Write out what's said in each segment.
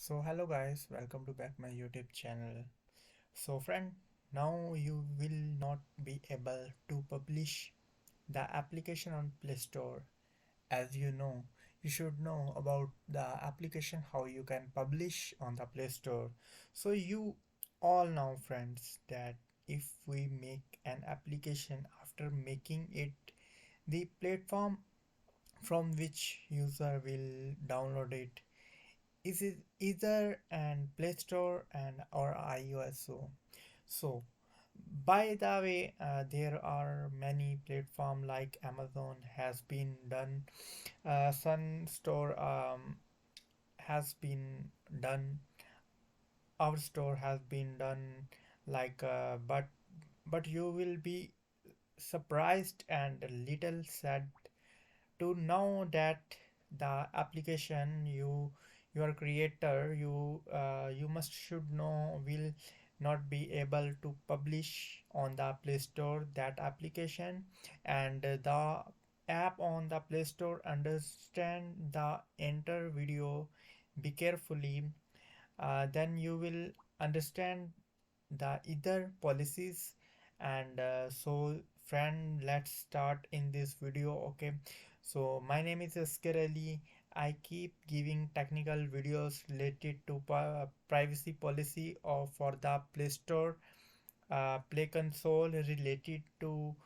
So hello guys, welcome to back my YouTube channel. So friend, now you will not be able to publish the application on Play Store. As you know, you should know about the application how you can publish on the Play Store. So you all know friends that if we make an application after making it, the platform from which user will download it is it either an Play Store and or iOS. So by the way, there are many platform like Amazon has been done, Sun Store has been done, our store has been done, but you will be surprised and a little sad to know that the application your creator you must should know will not be able to publish on the Play Store that application, and the app on the Play Store understand the enter video. Be carefully, then you will understand the other policies. And so friend, let's start in this video. Okay, so my name is Asker Ali. I keep giving technical videos related to privacy policy or for the Play Store, Play Console related to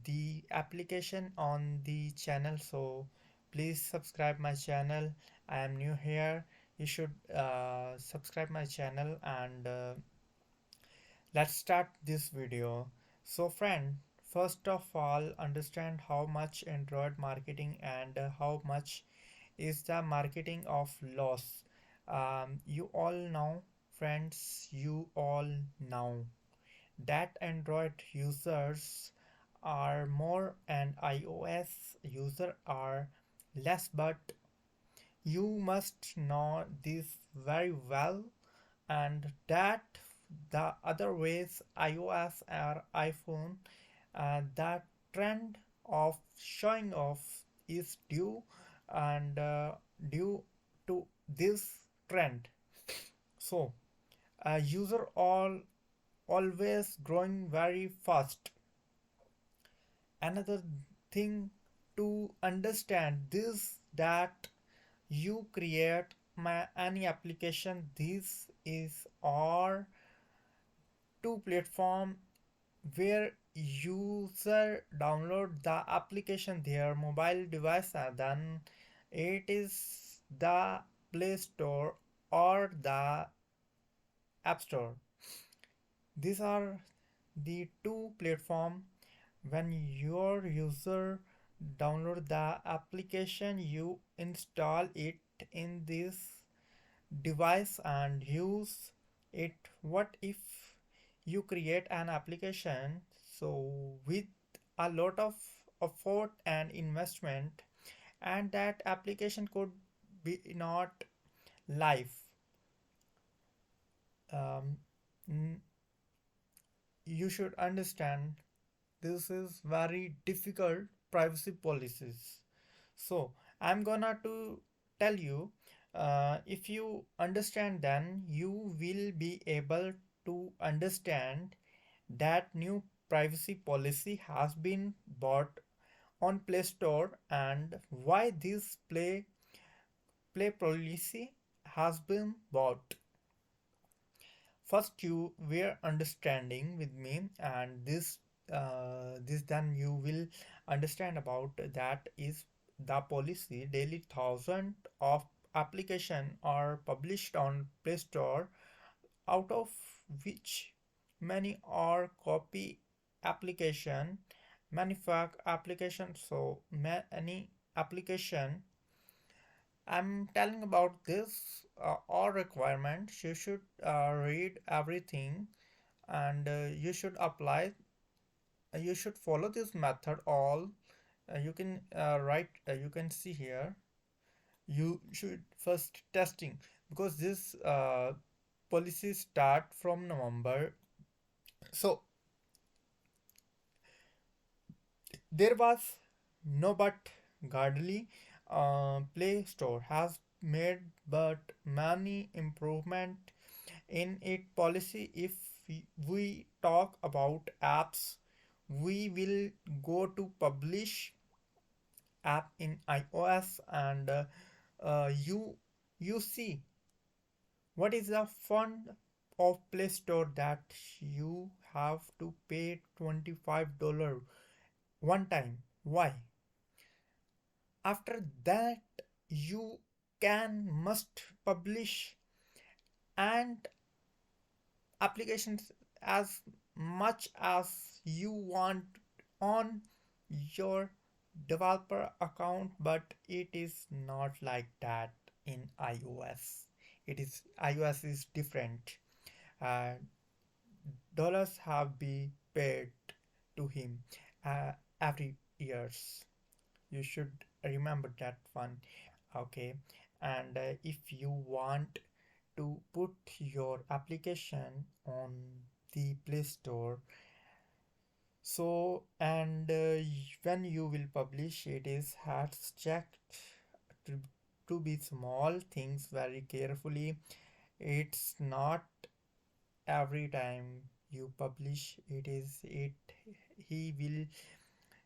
the application on the channel. So please subscribe my channel. I am new here. You should subscribe my channel, and let's start this video. So friend, first of all, understand how much Android marketing and how much is the marketing of loss. You all know, friends, you all know that Android users are more and iOS users are less, but you must know this very well, and that the other ways iOS or iPhone, the trend of showing off is due to this trend. So user always growing very fast. Another thing to understand this that you create any application, this is or two platform where user download the application their mobile device, and then it is the Play Store or the App Store. These are the two platform. When your user download the application, you install it in this device and use it. What if you create an application so with a lot of effort and investment, and that application could be not live? um, you should understand this is very difficult privacy policies. So I'm gonna to tell you, if you understand, then you will be able to understand that new privacy policy has been bought on Play Store and why this play policy has been bought. First, you were understanding with me, and this then you will understand about that is the policy. Daily thousand of application are published on Play Store, out of which many are copy application, manufacture application. So many application I'm telling about this, all requirements. You should read everything, and you should apply. You should follow this method. All you can write. You can see here. You should first testing, because this policy start from November. So there was no but Gardly Play Store has made but many improvement in its policy. If we talk about apps, we will go to publish app in iOS, and you see what is the fun of Play Store that you have to pay $25 one time. Why? After that, you can must publish and applications as much as you want on your developer account, but it is not like that in iOS. It is iOS is different. uh, Dollars have been paid to him uh, every years. You should remember that one. Okay. And if you want to put your application on the Play Store, so and when you will publish it is has checked to, to be small things very carefully. It's not every time you publish it is it he will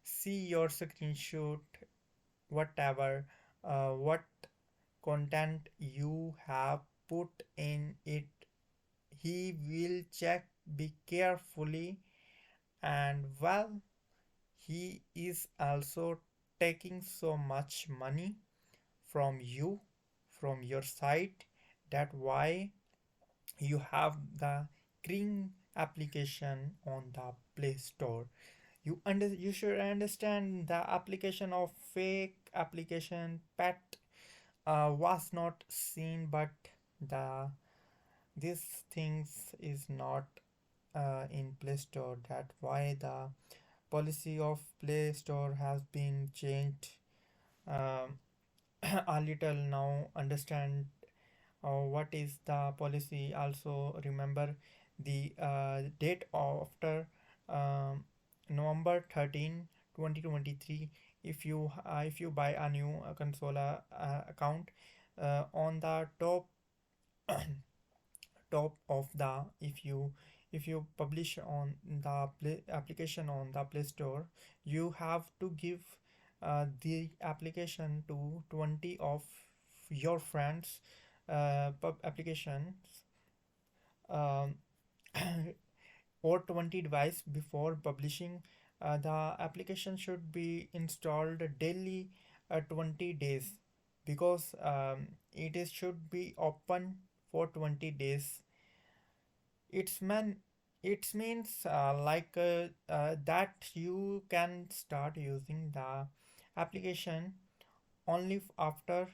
see your screenshot, whatever what content you have put in it. He will check be carefully, and well, he is also taking so much money from you, from your site. That why you have the green application on the Play Store. You should understand the application of fake application pet was not seen, but the these things is not in Play Store. That why the policy of Play Store has been changed um, a little now. Understand what is the policy. Also remember the date after um, November 13, 2023. If you buy a new console account, on the top of the if you publish on the play application on the Play Store, you have to give the application to 20 of your friends pub applications, um, or 20 device before publishing. The application should be installed daily 20 days, because it is should be open for 20 days. It's man it means that you can start using the application only after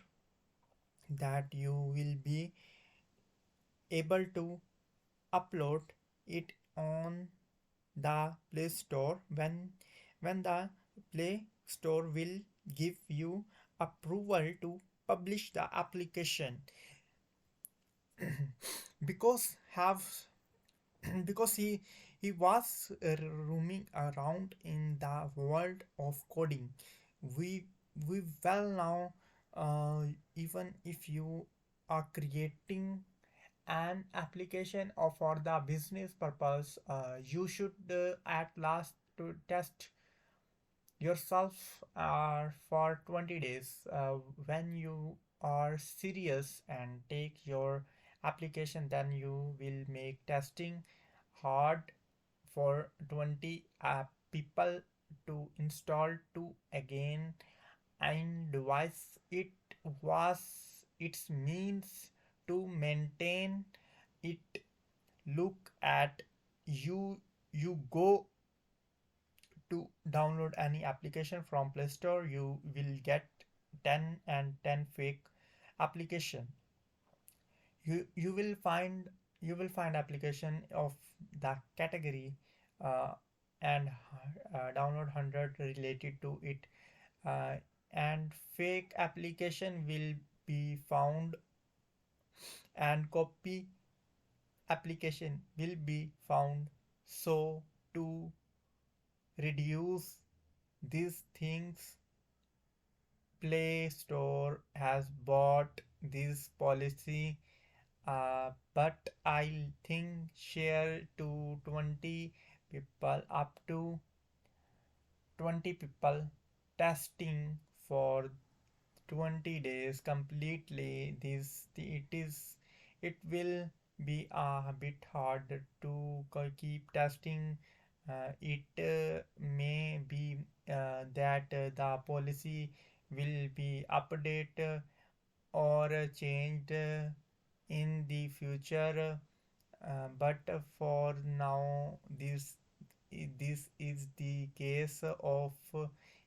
that you will be able to upload it on the Play Store, when the Play Store will give you approval to publish the application. Because have because he was roaming around in the world of coding. We we well now, even if you are creating an application or for the business purpose, you should at last to test yourself for 20 days. When you are serious and take your application, then you will make testing hard for 20 people to install to again and device. It was its means to maintain it. Look at you go to download any application from Play Store, you will get 10 and 10 fake application. You will find application of the category, uh, and download 100 related to it, uh, and fake application will be found, and copy application will be found. So to reduce these things, Play Store has bought this policy, but I think share to 20 people, up to 20 people, testing for 20 days completely. It will be a bit hard to keep testing. It may be that the policy will be updated or changed in the future, but for now this is the case of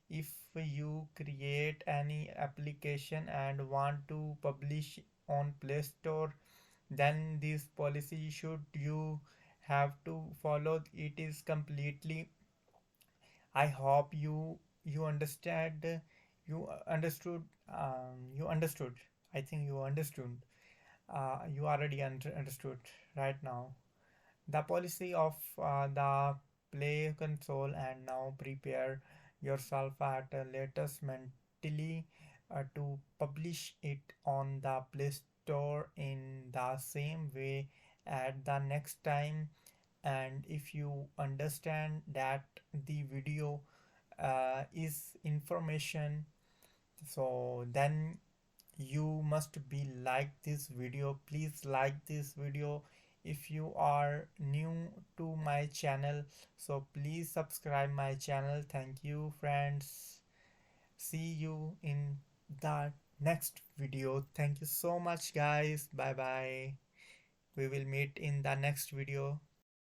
if you create any application and want to publish on Play Store, then this policy should you have to follow. It is completely. I hope you understand. You understood. I think you understood. You already understood right now the policy of the play console, and now prepare yourself at latest mentally to publish it on the Play Store in the same way at the next time. And if you understand that the video is information, so then you must be like this video. Please like this video. If you are new to my channel, so please subscribe my channel. Thank you friends, see you in the next video. Thank you so much guys, bye bye. We will meet in the next video.